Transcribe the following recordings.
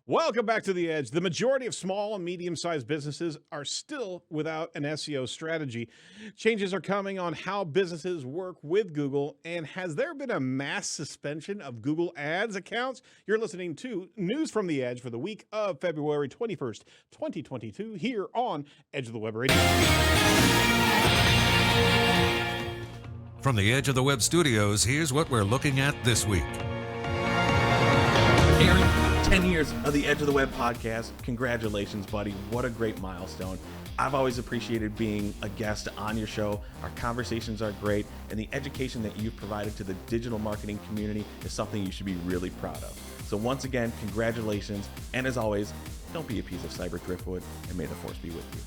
Welcome back to The Edge. The majority of small and medium-sized businesses are still without an SEO strategy. Changes are coming on how businesses work with Google, and has there been a mass suspension of Google Ads accounts? You're listening to News from The Edge for the week of February 21st, 2022, here on Edge of the Web Radio. From the Edge of the Web studios, here's what we're looking at this week. Aaron, 10 years of the Edge of the Web podcast. Congratulations, buddy. What a great milestone. I've always appreciated being a guest on your show. Our conversations are great, and the education that you've provided to the digital marketing community is something you should be really proud of. So once again, congratulations. And as always, don't be a piece of cyber driftwood, and may the force be with you.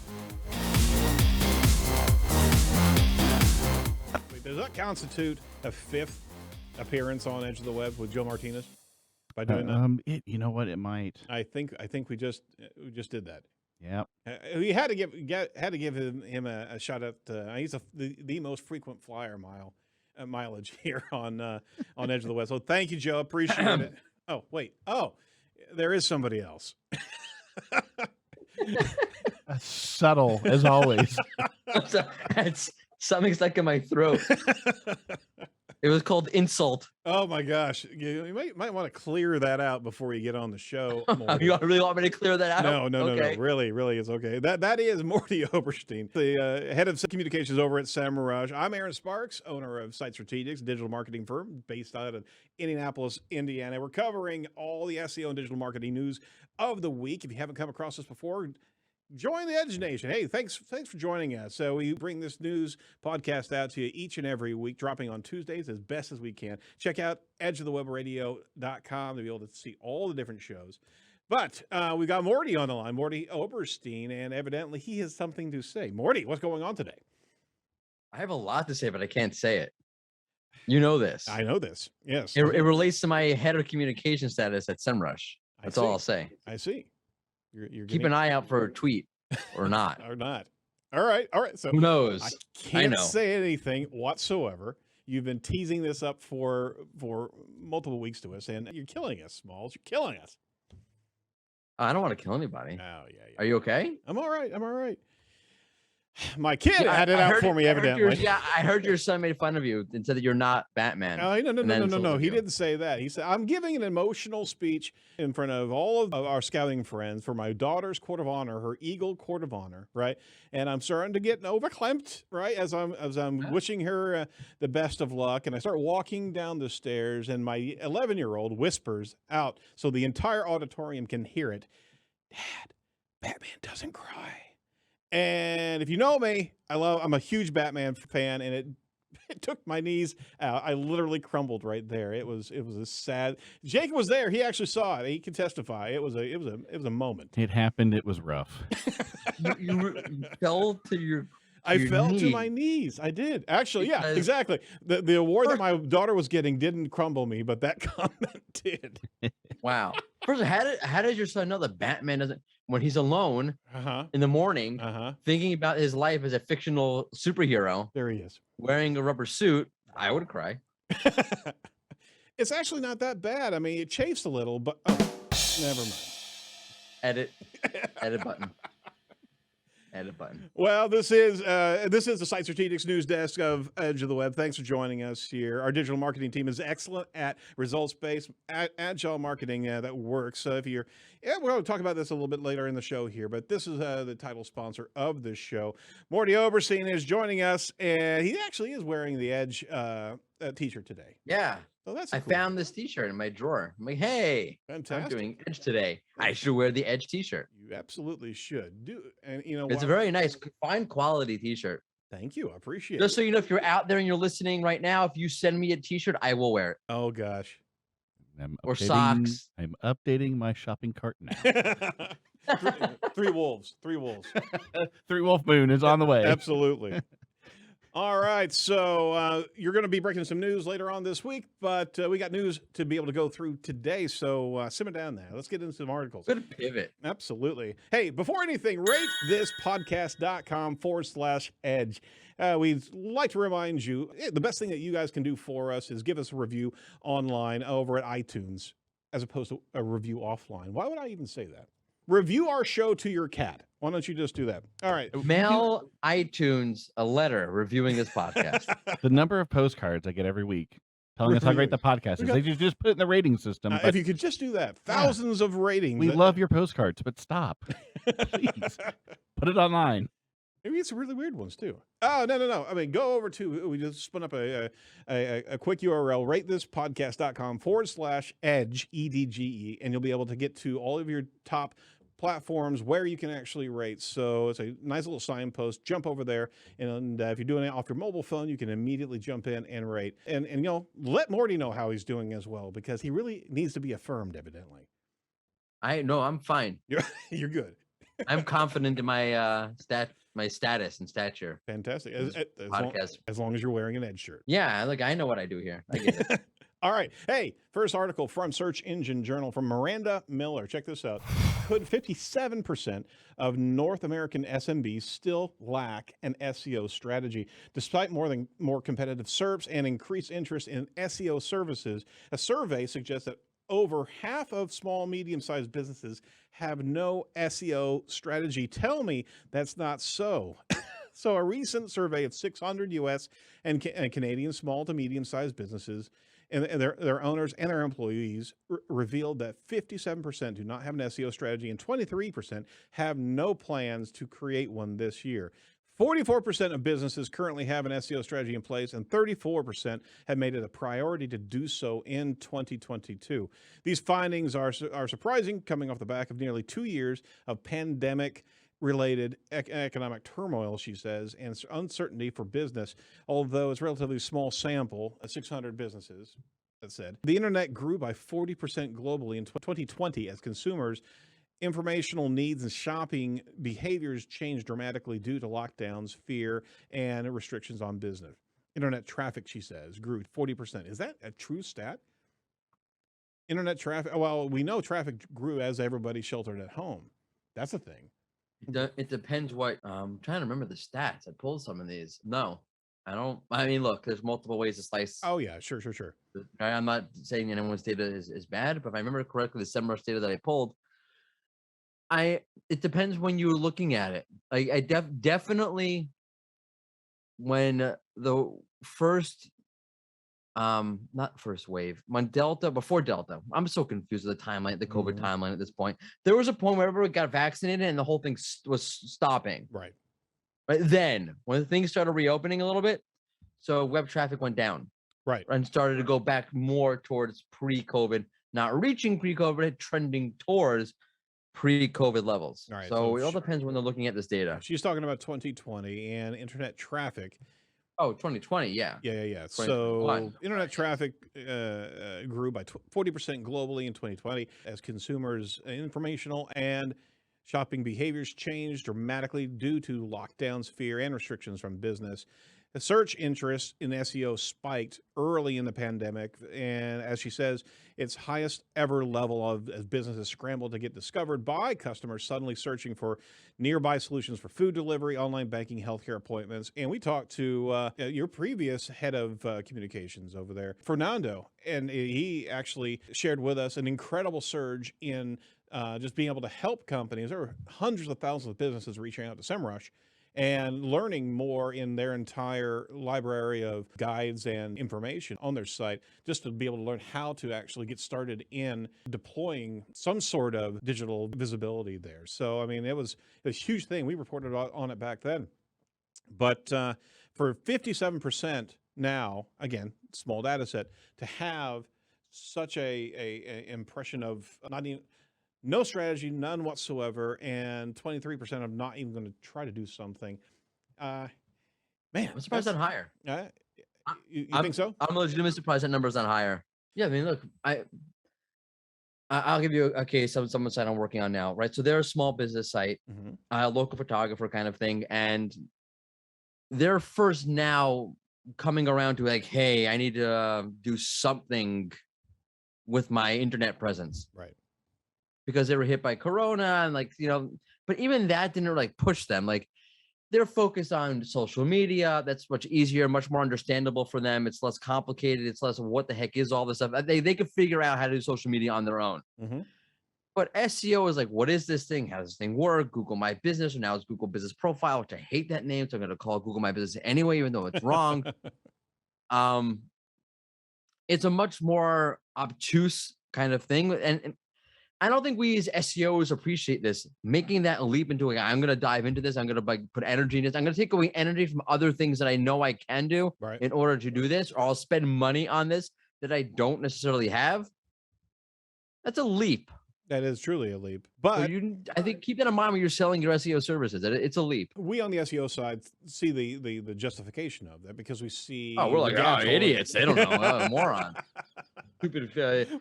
Wait, does that constitute a fifth appearance on Edge of the Web with Joe Martinez? By doing that? You know what? It might. I think we just did that. Yeah. We had to give him a shot at. He's the most frequent flyer mileage here on Edge of the West. So thank you, Joe. Appreciate it. Oh wait. Oh, there is somebody else. Subtle as always. It's something stuck in my throat. It was called insult. Oh my gosh! You might want to clear that out before you get on the show. You really want me to clear that out? No. Okay. Really, it's okay. That is Mordy Oberstein, the head of communications over at Semrush. I'm Aaron Sparks, owner of Site Strategics, a digital marketing firm based out of Indianapolis, Indiana. We're covering all the SEO and digital marketing news of the week. If you haven't come across this before, join the Edge Nation. Hey, thanks for joining us. So we bring this news podcast out to you each and every week, dropping on Tuesdays as best as we can. Check out edgeofthewebradio.com to be able to see all the different shows. But we got Mordy on the line, Mordy Oberstein, and evidently he has something to say. Mordy, what's going on today? I have a lot to say, but I can't say it. You know this. I know this. Yes. It relates to my head of communication status at Semrush. That's all I'll say. I see. You're Keep an eye out for a tweet or not. Or not. All right. So who knows? I can't say anything whatsoever. You've been teasing this up for multiple weeks to us, and you're killing us, Smalls. You're killing us. I don't want to kill anybody. Oh, yeah. Are you okay? I'm all right. My kid had it out for me, evidently. I heard your son made fun of you and said that you're not Batman. No. He didn't say that. He said, I'm giving an emotional speech in front of all of our scouting friends for my daughter's court of honor, her Eagle Court of Honor, right? And I'm starting to get overclamped, right? As I'm wishing her the best of luck. And I start walking down the stairs, and my 11-year-old whispers out so the entire auditorium can hear it, "Dad, Batman doesn't cry." And if you know me, I'm a huge Batman fan, and it took my knees out. I literally crumbled right there. It was a sad. Jake was there. He actually saw it. He can testify. It was a moment. It happened. It was rough. you fell to your. I fell to my knees. I did. Actually, yeah, exactly. The award that my daughter was getting didn't crumble me, but that comment did. Wow. First, how does your son know that Batman doesn't, when he's alone in the morning, thinking about his life as a fictional superhero? There he is. Wearing a rubber suit, I would cry. It's actually not that bad. I mean, it chafes a little, but never mind. Edit button. Edit button. Well, this is the Site Strategics news desk of Edge of the Web. Thanks for joining us here. Our digital marketing team is excellent at results-based, agile marketing that works. So we're going to talk about this a little bit later in the show here, but this is the title sponsor of this show. Mordy Oberstein is joining us, and he actually is wearing the Edge t-shirt today. Yeah. So that's I found this t-shirt in my drawer. I'm like, hey, fantastic. I'm doing Edge today. I should wear the Edge t-shirt. You absolutely should do. And you know, it's a very nice, fine quality t-shirt. Thank you. I appreciate it. Just so you know, if you're out there and you're listening right now, if you send me a t-shirt, I will wear it. Oh gosh. Or socks. I'm updating my shopping cart now. Three wolves. Three Wolf Moon is on the way. Absolutely. All right, so you're going to be breaking some news later on this week, but we got news to be able to go through today, so simmer down there. Let's get into some articles. Good pivot. Absolutely. Hey, before anything, rate this podcast.com/edge. We'd like to remind you, the best thing that you guys can do for us is give us a review online over at iTunes. as opposed to a review offline. Why would I even say that? Review our show to your cat. Why don't you just do that? All right. Mail iTunes a letter reviewing this podcast. The number of postcards I get every week telling us how great the podcast is. They just put it in the rating system. If you could just do that. Thousands of ratings. We love your postcards, but stop. Please. Put it online. Maybe it's really weird ones too. Oh, no. I mean, go over to, we just spun up a quick URL, ratethispodcast.com/edge, EDGE, and you'll be able to get to all of your top platforms where you can actually rate. So it's a nice little signpost. Jump over there, and if you're doing it off your mobile phone, you can immediately jump in and rate. And let Morty know how he's doing as well, because he really needs to be affirmed, evidently. I'm fine. You're good. I'm confident in my my status and stature. Fantastic. As long as you're wearing an Edge shirt. Yeah, look, I know what I do here. I get it. All right. Hey, first article from Search Engine Journal from Miranda Miller. Check this out. Could 57% of North American SMBs still lack an SEO strategy? Despite more competitive SERPs and increased interest in SEO services, a survey suggests that over half of small, medium-sized businesses have no SEO strategy. Tell me that's not so. So a recent survey of 600 U.S. and Canadian small to medium-sized businesses and their owners and their employees revealed that 57% do not have an SEO strategy and 23% have no plans to create one this year. 44% of businesses currently have an SEO strategy in place, and 34% have made it a priority to do so in 2022. These findings are surprising, coming off the back of nearly 2 years of pandemic-related economic turmoil, she says, and uncertainty for business, although it's a relatively small sample of 600 businesses, that said. The internet grew by 40% globally in 2020 as consumers' informational needs and shopping behaviors changed dramatically due to lockdowns, fear, and restrictions on business. Internet traffic, she says, grew 40%. Is that a true stat? Internet traffic, well, we know traffic grew as everybody sheltered at home. That's a thing. It depends what, I'm trying to remember the stats. I pulled some of these. No, I don't. I mean, look, there's multiple ways to slice. Oh, yeah, sure. I'm not saying anyone's data is bad, but if I remember correctly, the SEMrush data that I pulled, it depends when you're looking at it. I definitely when the first not first wave, before Delta, I'm so confused with the timeline, the COVID timeline at this point. There was a point where everybody got vaccinated and the whole thing was stopping. Right. Then when things started reopening a little bit, so web traffic went down. Right. And started to go back more towards pre-COVID, not reaching pre-COVID, trending towards pre-COVID levels. All right, so it all depends when they're looking at this data. She's talking about 2020 and internet traffic. Oh, 2020, yeah. Yeah. So internet traffic grew by 40% globally in 2020 as consumers' informational and shopping behaviors changed dramatically due to lockdowns, fear, and restrictions from business. The search interest in SEO spiked early in the pandemic, and as she says, its highest ever level as businesses scrambled to get discovered by customers suddenly searching for nearby solutions for food delivery, online banking, healthcare appointments. And we talked to your previous head of communications over there, Fernando, and he actually shared with us an incredible surge in just being able to help companies. There were hundreds of thousands of businesses reaching out to SEMrush and learning more in their entire library of guides and information on their site, just to be able to learn how to actually get started in deploying some sort of digital visibility there. So, I mean, it was a huge thing. We reported on it back then. But for 57% now, again, small data set, to have such a impression of no strategy, none whatsoever, and 23% of not even going to try to do something. Man, I'm surprised that's higher. You think so? I'm legitimately surprised that number's not higher. Yeah, I mean, look, I'll give you a case of someone's site I'm working on now, right? So they're a small business site, a local photographer kind of thing, and they're first now coming around to like, hey, I need to do something with my internet presence. Right. Because they were hit by Corona and but even that didn't like push them. Like they're focused on social media. That's much easier, much more understandable for them. It's less complicated. It's less what the heck is all this stuff. They can figure out how to do social media on their own. Mm-hmm. But SEO is like, what is this thing? How does this thing work? Google My Business, or now it's Google Business Profile, which I hate that name. So I'm going to call it Google My Business anyway, even though it's wrong. It's a much more obtuse kind of thing. And I don't think we as SEOs appreciate this, making that leap into like, I'm going to dive into this. I'm going to like put energy in this. I'm going to take away energy from other things that I know I can do in order to do this, or I'll spend money on this that I don't necessarily have. That's a leap. That is truly a leap. But I think keep that in mind when you're selling your SEO services. It's a leap. We on the SEO side see the justification of that because we see. Oh, we're like, oh, idiots. They don't know. Moron. Stupid.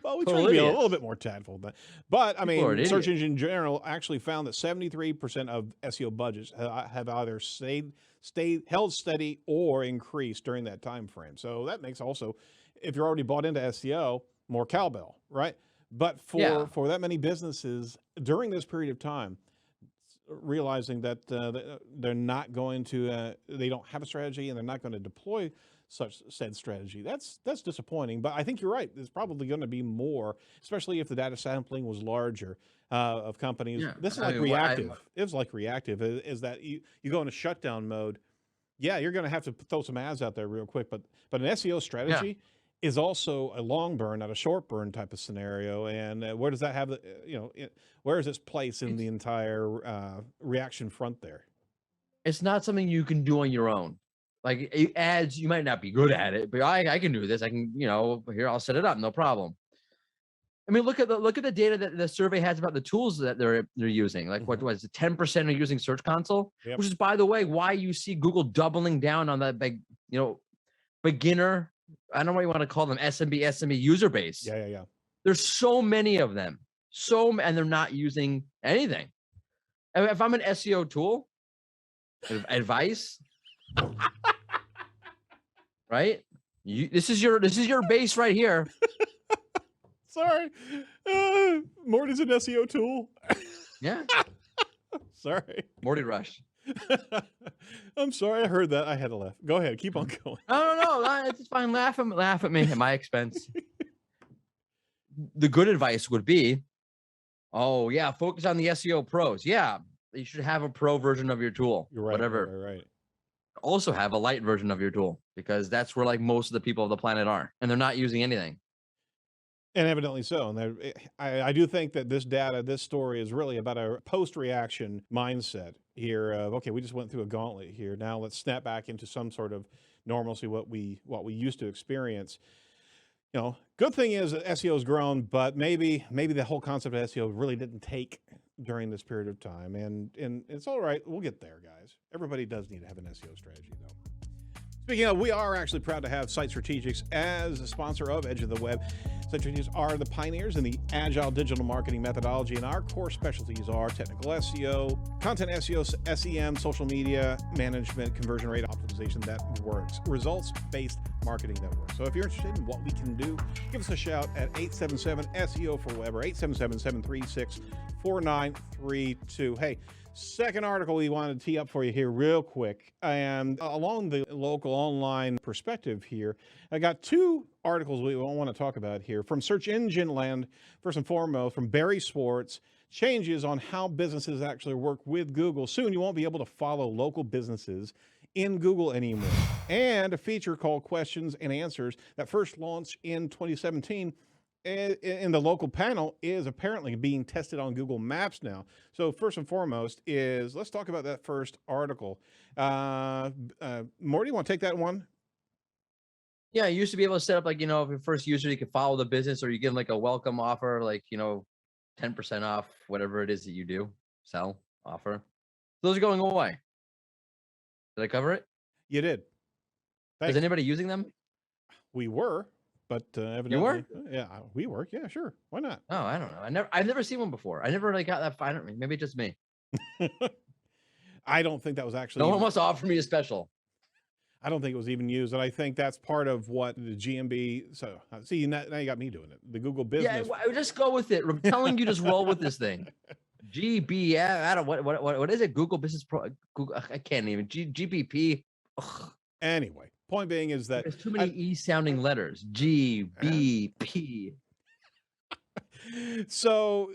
Well, we try to be a little bit more tactful. But I mean, search engine in general actually found that 73% of SEO budgets have either held steady or increased during that time frame. So that makes also, if you're already bought into SEO, more cowbell, right? But for that many businesses during this period of time, realizing that they're not going to, they don't have a strategy and they're not going to deploy such said strategy, that's disappointing. But I think you're right. There's probably going to be more, especially if the data sampling was larger of companies. Yeah, this is like reactive. It's like reactive. Is that you go into shutdown mode? Yeah, you're going to have to throw some ads out there real quick. But an SEO strategy. Yeah. Is also a long burn, not a short burn type of scenario. And where does that have, where is its place in the entire reaction front there? It's not something you can do on your own. Like ads, you might not be good at it, but I can do this. I can, here, I'll set it up. No problem. I mean, look at the data that the survey has about the tools that they're using. Like what was it? 10% are using Search Console, which is, by the way, why you see Google doubling down on that big, beginner, I don't know what you want to call them, SMB user base. Yeah. There's so many of them. And they're not using anything. I mean, if I'm an SEO tool, advice, right? This is your base right here. Sorry. Morty's an SEO tool. Yeah. Sorry. Mordy Rush. I'm sorry. I heard that. I had to laugh. Go ahead. Keep on going. No. It's fine. Laugh at me at my expense. The good advice would be, focus on the SEO pros. Yeah, you should have a pro version of your tool. You're right. Whatever. Right. Also have a light version of your tool, because that's where like most of the people of the planet are, and they're not using anything. And evidently so. And I do think that this story is really about a post-reaction mindset here of, okay, we just went through a gauntlet here. Now let's snap back into some sort of normalcy, what we used to experience. Good thing is that SEO has grown, but maybe the whole concept of SEO really didn't take during this period of time. And it's all right. We'll get there, guys. Everybody does need to have an SEO strategy, though. Speaking of, we are actually proud to have Site Strategics as a sponsor of Edge of the Web. Site Strategics are the pioneers in the agile digital marketing methodology, and our core specialties are technical SEO, content SEO, SEM, social media management, conversion rate optimization that works, results-based marketing that works. So if you're interested in what we can do, give us a shout at 877-SEO for Web or 877-736-4932. Hey, second article we wanted to tee up for you here real quick. And along the local online perspective here, I got two articles we want to talk about here from Search Engine Land. First and foremost, from Barry Schwartz, changes on how businesses actually work with Google. Soon you won't be able to follow local businesses in Google anymore. And a feature called Questions and Answers that first launched in 2017 in the local panel is apparently being tested on Google Maps now. So first and foremost is, let's talk about that first article. Morty, you want to take that one? Yeah, you used to be able to set up like, if your first user, you could follow the business, or you give them like a welcome offer, like, 10% off, whatever it is that you do, sell, offer. Those are going away. Did I cover it? You did. Thanks. Is anybody using them? We were. But evidently, you were? Yeah, we were. Yeah, sure. Why not? Oh, I don't know. I've never seen one before. I never really got that fine. Maybe just me. I don't think that was actually. No one wants to offer me a special. I don't think it was even used, and I think that's part of what the GMB. So see, now you got me doing it. The Google business. Yeah, just go with it. I'm telling you, just roll with this thing. GBM. I don't what is it? Google Business Pro. Google. I can't even. GBP. Ugh, Anyway, point being is that there's too many E sounding letters. GBP. so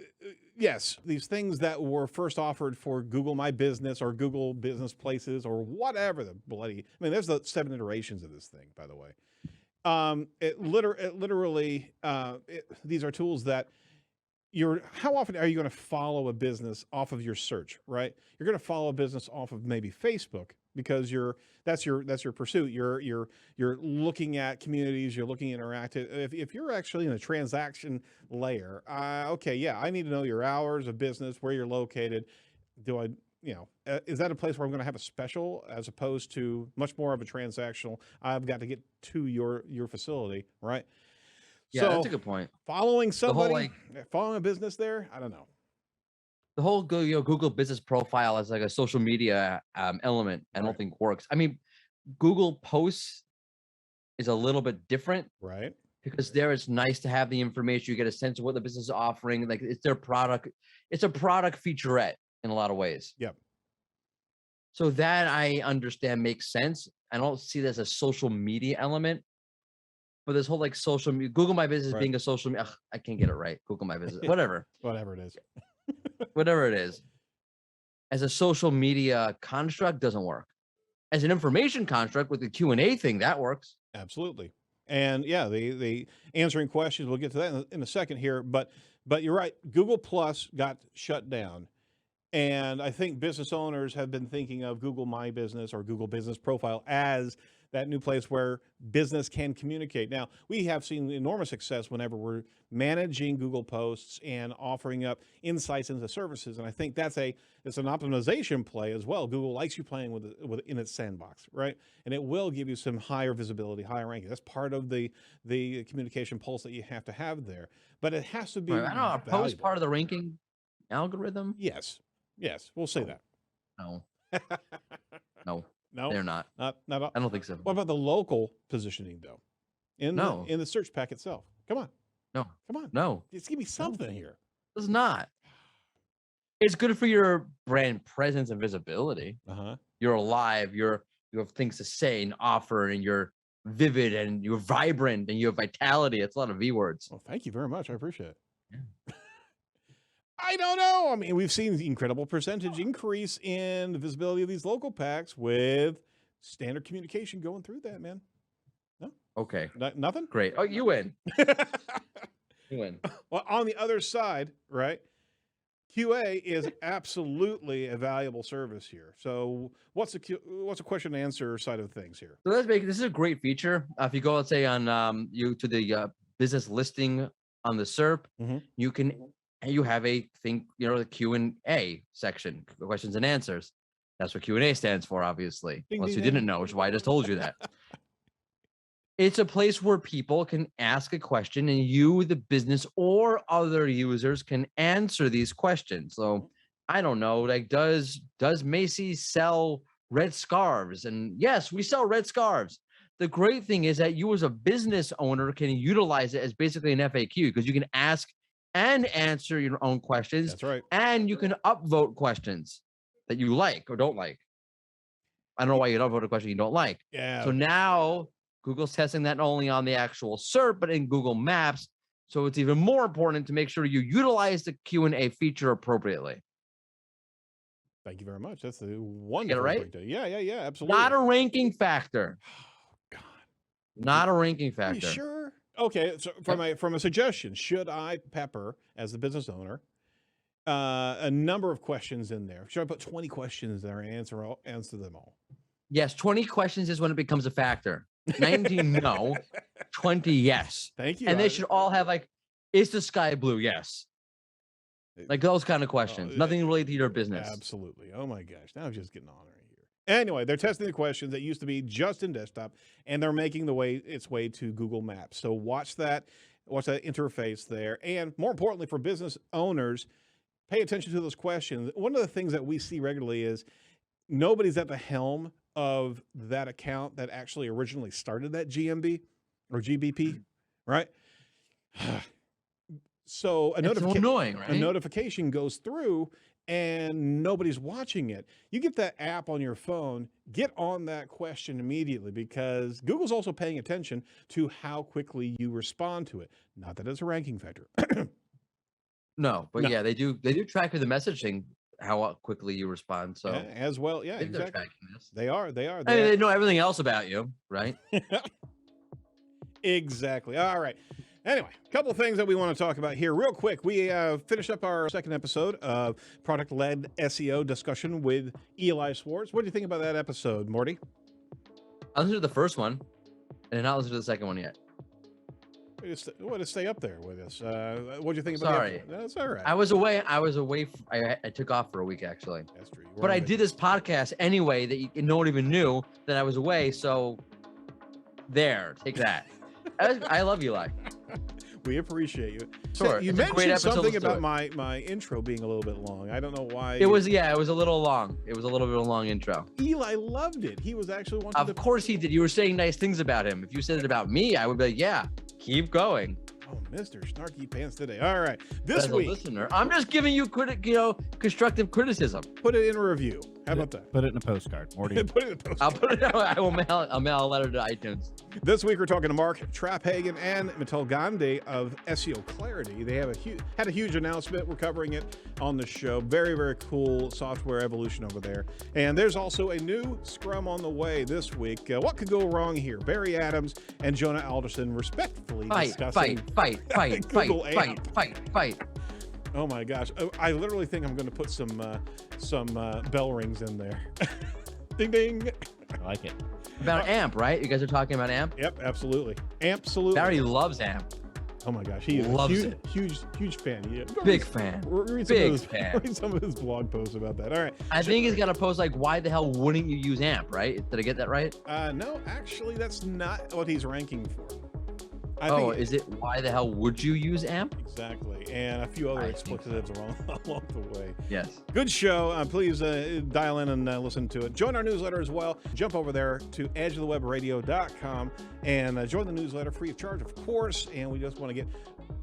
yes, these things that were first offered for Google My Business or Google Business Places or whatever the bloody, I mean, there's the 7 iterations of this thing, by the way. These are tools that how often are you going to follow a business off of your search, right? You're going to follow a business off of maybe Facebook because that's your pursuit. You're looking at communities, you're looking at interactive. If you're actually in a transaction layer, okay, yeah, I need to know your hours of business, where you're located. Is that a place where I'm going to have a special as opposed to much more of a transactional? I've got to get to your facility, right? Yeah, So, that's a good point. following somebody, whole, following a business there, I don't know. The whole Google Business Profile as like a social media element, I don't think works. I mean, Google Posts is a little bit different, right? Because there it's nice to have the information. You get a sense of what the business is offering. Like it's their product. It's a product featurette in a lot of ways. Yep. So that I understand makes sense. I don't see this as a social media element. But this whole like social media, Google My Business being a social media, I can't get it right. Google My Business, whatever. Whatever it is. Whatever it is. As a social media construct, doesn't work. As an information construct with the Q&A thing, that works. Absolutely. And yeah, the answering questions, we'll get to that in a second here. But you're right. Google Plus got shut down. And I think business owners have been thinking of Google My Business or Google Business Profile as that new place where business can communicate. Now, we have seen enormous success whenever we're managing Google Posts and offering up insights into services. And I think it's an optimization play as well. Google likes you playing with in its sandbox, right? And it will give you some higher visibility, higher ranking. That's part of the communication pulse that you have to have there. But it has to be I don't know, are posts part of the ranking algorithm? Yes, we'll say that. No. No. No, they're not. Not I don't think so. What about the local positioning though? In the search pack itself. Come on. No. Come on. No. Just give me something here. It's not. It's good for your brand presence and visibility. You're alive. You have things to say and offer, and you're vivid and you're vibrant and you have vitality. It's a lot of V words. Well, thank you very much. I appreciate it. Yeah. I don't know. I mean, we've seen the incredible percentage increase in the visibility of these local packs with standard communication going through that, man. No? Okay. Nothing? Great. Oh, you win. You win. Well, on the other side, right? QA is absolutely a valuable service here. So what's the question and answer side of things here? So this is a great feature. If you go, let's say, on the business listing on the SERP, you have a thing, the Q&A section, questions and answers. That's what Q&A stands for, obviously. Unless you didn't know, which is why I just told you that. It's a place where people can ask a question and you, the business, or other users can answer these questions. So I don't know, like, does Macy's sell red scarves? And yes, we sell red scarves. The great thing is that you as a business owner can utilize it as basically an FAQ because you can ask and answer your own questions. That's right. And you can upvote questions that you like or don't like. I don't know why you'd upvote a question you don't like. Yeah. So now Google's testing that not only on the actual SERP, but in Google Maps. So it's even more important to make sure you utilize the Q&A feature appropriately. Thank you very much. That's a wonderful breakdown. Yeah, absolutely. Not a ranking factor. Oh, God. Not a ranking Are you factor. sure? Okay, so from a suggestion, should I pepper, as the business owner, a number of questions in there? Should I put 20 questions there and answer them all? Yes, 20 questions is when it becomes a factor. 19, no. 20, yes. Thank you. And they should all have like, is the sky blue? Yes. Like those kind of questions. Nothing related to your business. Absolutely. Oh my gosh. Now I'm just getting on right here. Anyway, they're testing the questions that used to be just in desktop, and they're making its way to Google Maps. So watch that interface there. And more importantly, for business owners, pay attention to those questions. One of the things that we see regularly is nobody's at the helm of that account that actually originally started that GMB or GBP, right? So It's so annoying, a right? notification goes through and nobody's watching it. You get that app on your phone, get on that question immediately, because Google's also paying attention to how quickly you respond to it. Not that it's a ranking factor. No, but No. yeah, they do track through the messaging how quickly you respond. So Yeah, as well. Yeah, I think they're exactly. tracking this. They are. I mean, they know everything else about you, right? Exactly. All right. Anyway, a couple of things that we want to talk about here real quick. We finished up our second episode of product-led SEO discussion with Eli Schwartz. What do you think about that episode, Morty? I listened to the first one, and not listened to the second one yet. Way to stay up there with us. What do you think about Sorry. the episode? That's all right. I was away. I took off for a week actually, That's true. You were but on I vacation. did this podcast anyway that no one even knew that I was away. So there, take that. I love Eli. We appreciate you. Sure, You it's a great mentioned episode, something let's do about it. my intro being a little bit long. I don't know why. It was a little long. It was a little bit of a long intro. Eli loved it. He was actually wanting Of course he did. You were saying nice things about him. If you said it about me, I would be like, yeah, keep going. Oh, Mr. Snarky Pants today. All right. This As a week, listener, I'm just giving you constructive criticism. put it in a review. How about that? Put it in a postcard. Morty. Put it in a post. I'll put it. I'll mail a letter to iTunes. This week we're talking to Mark Traphagen and Mittal Gandhi of SEO Clarity. They have had a huge announcement. We're covering it on the show. Very, very cool software evolution over there. And there's also a new Scrum on the way this week. What could go wrong here? Barry Adams and Jonah Alderson respectfully discussing Google Fight. Oh my gosh! I literally think I'm going to put some bell rings in there. Ding ding. I like it. About AMP, right? You guys are talking about AMP. Yep, absolutely. Absolutely. Barry loves AMP. Oh my gosh, he is Loves a huge fan. Yeah. Big fan. Read some of his blog posts about that. All right. I think he's got a post like, "Why the hell wouldn't you use AMP?" Right? Did I get that right? No, actually, that's not what he's ranking for. Is it why the hell would you use AMP? Exactly, and a few other I think expletives along the way. Yes. Good show. Please dial in and listen to it. Join our newsletter as well. Jump over there to edgeofthewebradio.com and join the newsletter free of charge, of course. And we just want to get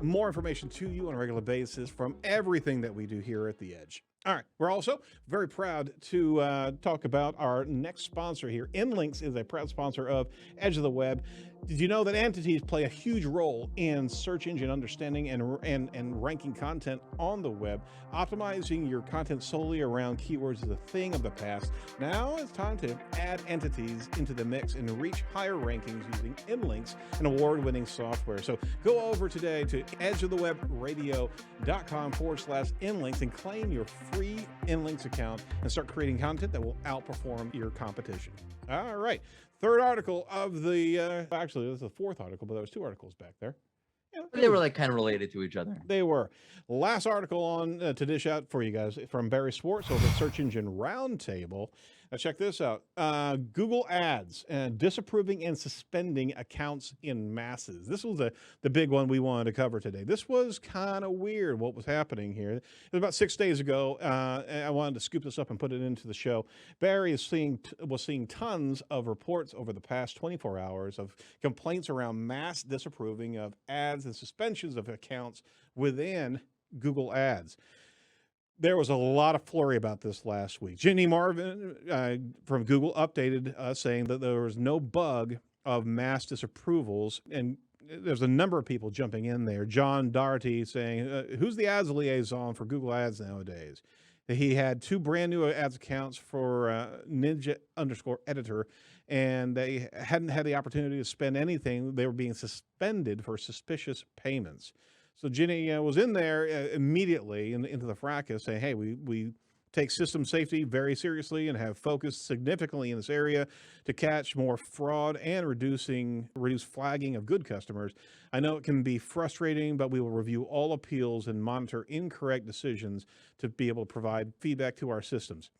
more information to you on a regular basis from everything that we do here at The Edge. All right. We're also very proud to talk about our next sponsor here. InLinks is a proud sponsor of Edge of the Web. Did you know that entities play a huge role in search engine understanding and ranking content on the web? Optimizing your content solely around keywords is a thing of the past. Now it's time to add entities into the mix and reach higher rankings using InLinks, an award-winning software. So go over today to edgeofthewebradio.com/InLinks and claim your free InLinks account and start creating content that will outperform your competition. All right. Third article of the, actually, this is the fourth article, but there was two articles back there. Yeah, They were like kind of related to each other. They were. Last article on to dish out for you guys from Barry Schwartz over at Search Engine Roundtable. Now check this out. Google Ads disapproving and suspending accounts in masses. This was the big one we wanted to cover today. This was kind of weird what was happening here. It was about 6 days ago. I wanted to scoop this up and put it into the show. Barry was seeing tons of reports over the past 24 hours of complaints around mass disapproving of ads and suspensions of accounts within Google Ads. There was a lot of flurry about this last week. Ginny Marvin from Google updated us saying that there was no bug of mass disapprovals, and there's a number of people jumping in there. John Doherty saying, who's the ads liaison for Google Ads nowadays? He had 2 brand new ads accounts for Ninja_editor, and they hadn't had the opportunity to spend anything. They were being suspended for suspicious payments. So Ginny was in there immediately into the fracas saying, hey, we take system safety very seriously and have focused significantly in this area to catch more fraud and reduce flagging of good customers. I know it can be frustrating, but we will review all appeals and monitor incorrect decisions to be able to provide feedback to our systems.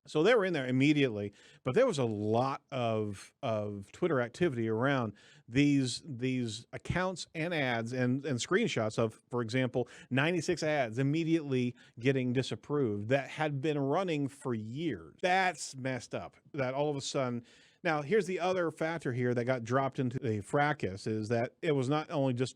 So they were in there immediately, but there was a lot of Twitter activity around these accounts and ads and screenshots of, for example, 96 ads immediately getting disapproved that had been running for years. That's messed up. That all of a sudden. Now, here's the other factor here that got dropped into the fracas is that it was not only just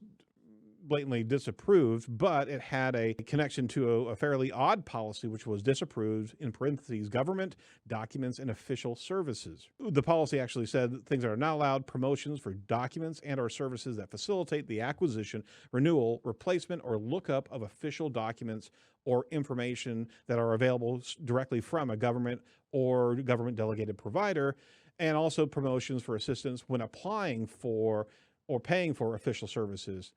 blatantly disapproved, but it had a connection to a fairly odd policy, which was disapproved, in parentheses, government documents and official services. The policy actually said that things that are not allowed: promotions for documents and or services that facilitate the acquisition, renewal, replacement, or lookup of official documents or information that are available directly from a government or government delegated provider, and also promotions for assistance when applying for or paying for official services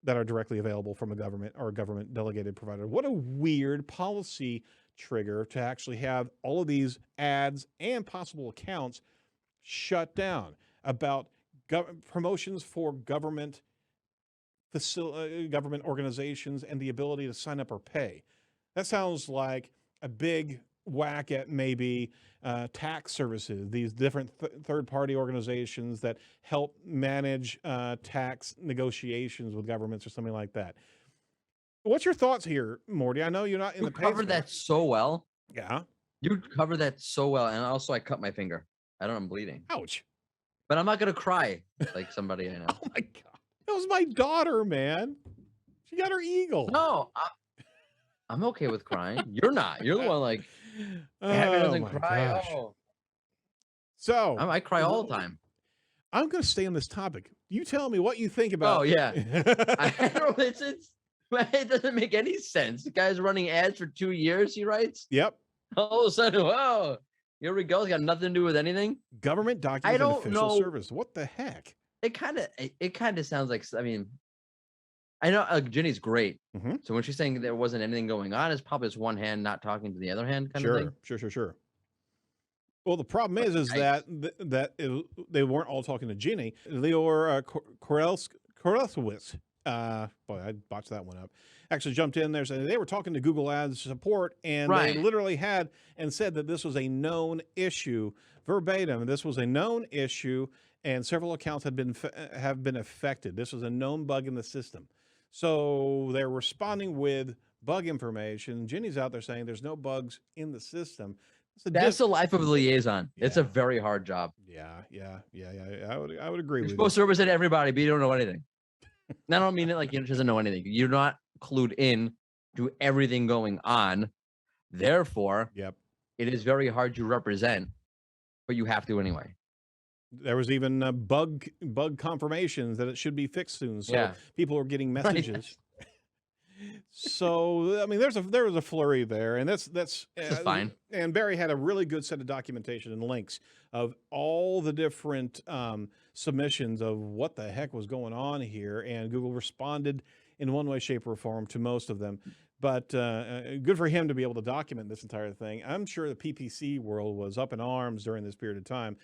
that are directly available from a government or a government delegated provider. What a weird policy trigger to actually have all of these ads and possible accounts shut down about promotions for government government organizations and the ability to sign up or pay. That sounds like a big whack at maybe tax services, these different third-party organizations that help manage tax negotiations with governments or something like that. What's your thoughts here, Morty? I know you're not in You the covered that so well. Yeah. You covered that so well, and also I cut my finger. I don't. I'm bleeding, Ouch. but I'm not gonna cry like somebody I know. Oh my God. That was my daughter, man. She got her eagle. No, I'm okay with crying. You're not. You're the one like Abby doesn't my cry. gosh. Oh, So I cry all the time. I'm going to stay on this topic. You tell me what you think about. Oh yeah. I don't. It doesn't make any sense. The guy's running ads for 2 years. He writes. Yep. All of a sudden, whoa, here we go. It's got nothing to do with anything. Government documents and don't official know. service. What the heck? It kind of sounds like. I mean, I know Ginny's great. Mhm. So when she's saying there wasn't anything going on, it's probably just one hand not talking to the other hand kind of thing. Sure. Well, the problem is they weren't all talking to Ginny. Leor Korelskowitz, boy, I botched that one up, actually jumped in there saying they were talking to Google Ads support, and they literally had and said that this was a known issue, verbatim. This was a known issue, and several accounts have been affected. This was a known bug in the system. So they're responding with bug information. Ginny's out there saying there's no bugs in the system. That's the life of a liaison. Yeah. It's a very hard job. Yeah. I would agree with you. You're supposed to represent everybody, but you don't know anything. And I don't mean it like you doesn't know anything. You're not clued in to everything going on. Therefore, it is very hard to represent, but you have to anyway. There was even bug confirmations that it should be fixed soon. So people are getting messages. So I mean, there was a flurry there, and that's fine. And Barry had a really good set of documentation and links of all the different submissions of what the heck was going on here, and Google responded in one way, shape, or form to most of them. But good for him to be able to document this entire thing. I'm sure the PPC world was up in arms during this period of time.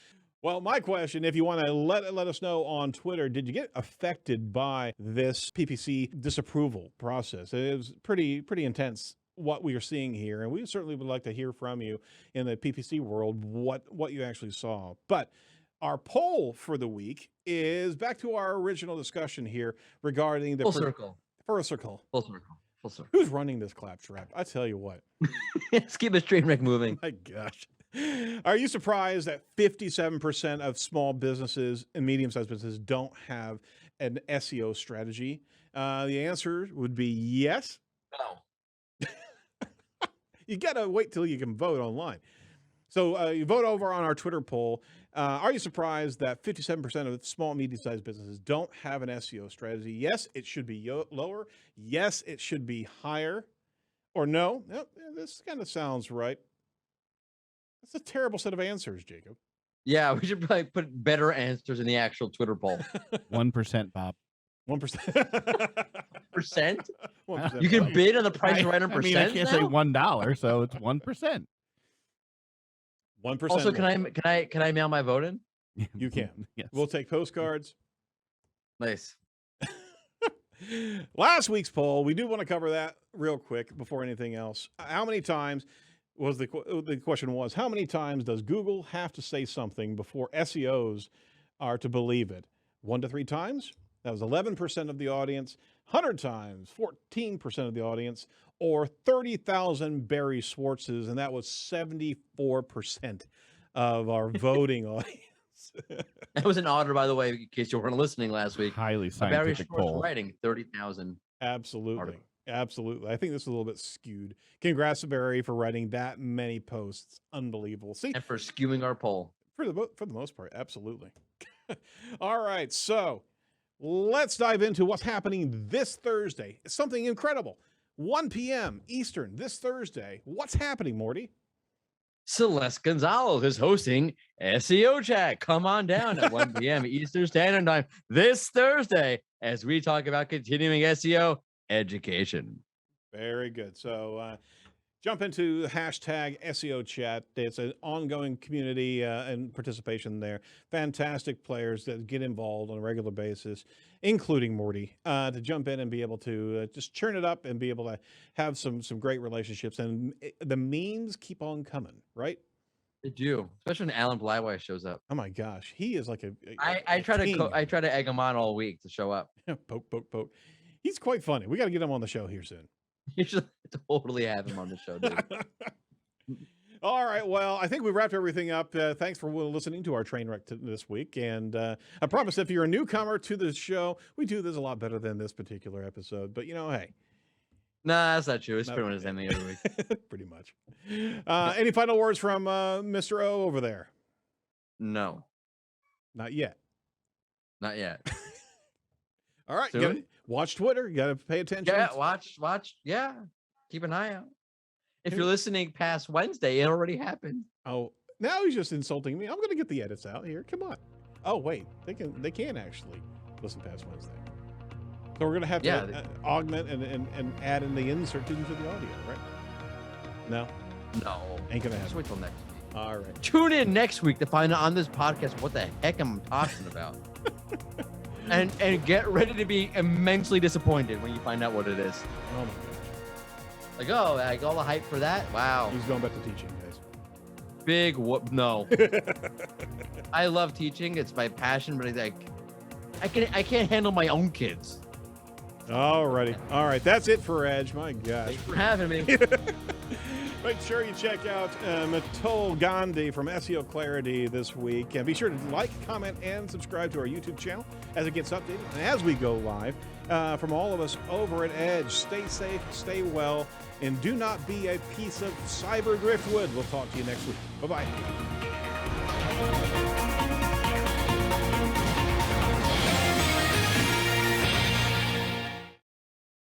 Well, my question, if you want to let us know on Twitter, did you get affected by this PPC disapproval process? It was pretty intense what we are seeing here, and we certainly would like to hear from you in the PPC world what you actually saw. But our poll for the week is back to our original discussion here regarding the full circle. Who's running this claptrap? I tell you what. Let's keep a train wreck moving. My gosh. Are you surprised that 57% of small businesses and medium-sized businesses don't have an SEO strategy? The answer would be yes. No. You got to wait till you can vote online. So you vote over on our Twitter poll. Are you surprised that 57% of small and medium-sized businesses don't have an SEO strategy? Yes, it should be lower. Yes, it should be higher. Or no, this kind of sounds right. That's a terrible set of answers, Jacob. Yeah, we should probably put better answers in the actual Twitter poll. 1%, Bob. 1%. Percent? 1%. You can bid on the price right on percent. I mean, I can't say $1, so it's 1%. 1%. Also, can I mail my vote in? You can. Yes. We'll take postcards. Nice. Last week's poll, we do want to cover that real quick before anything else. How many times was the question was, how many times does Google have to say something before SEOs are to believe it? 1 to 3 times? That was 11% of the audience. 100 times, 14% of the audience, or 30,000 Barry Schwartzes, and that was 74% of our voting audience. That was an otter, by the way, in case you weren't listening last week. Highly Barry scientific Schwartz poll. writing 30,000. Absolutely. Article. Absolutely. I think this is a little bit skewed. Congrats to Barry for writing that many posts. Unbelievable. See, And for skewing our poll. for the most part, absolutely. All right, so let's dive into what's happening this Thursday. It's something incredible. 1 p.m. Eastern this Thursday. What's happening, Morty? Celeste Gonzalez is hosting SEO Chat. Come on down at 1 p.m. Eastern Standard Time this Thursday as we talk about continuing SEO education. Very good. So jump into hashtag SEO Chat. It's an ongoing community and participation there. Fantastic players that get involved on a regular basis, including Morty, to jump in and be able to just churn it up and be able to have some great relationships. And the memes keep on coming, right? They do, especially when Alan Blywire shows up. Oh my gosh, he is like I try to egg him on all week to show up. poke, poke, poke. He's quite funny. We got to get him on the show here soon. You should totally have him on the show, dude. All right. Well, I think we wrapped everything up. Thanks for listening to our train wreck this week. And I promise if you're a newcomer to the show, we do this a lot better than this particular episode. But, hey. Nah, that's not true. It's pretty much the same thing every week. Pretty much. Any final words from Mr. O over there? No, Not yet. not yet. All right. Soon? Gotta watch Twitter. You got to pay attention. Yeah, watch. Yeah, keep an eye out. If you're listening past Wednesday, it already happened. Oh, now he's just insulting me. I'm going to get the edits out here. Come on. Oh, wait. They can actually listen past Wednesday. So we're going to have to augment and add in the insert into the audio, right? No? No, Ain't going to just happen. wait till next week. All right. Tune in next week to find out on this podcast what the heck I'm talking about. and get ready to be immensely disappointed when you find out what it is. Oh, my gosh. Like, oh, like all the hype for that? Wow. He's going back to teaching, guys. Big whoop. No. I love teaching. It's my passion, but I can't handle my own kids. All righty. All right. That's it for Edge. My gosh. Thanks for having me. Make sure you check out Matul Gandhi from SEO Clarity this week. And be sure to like, comment, and subscribe to our YouTube channel as it gets updated and as we go live. From all of us over at Edge, stay safe, stay well, and do not be a piece of cyber driftwood. We'll talk to you next week. Bye-bye.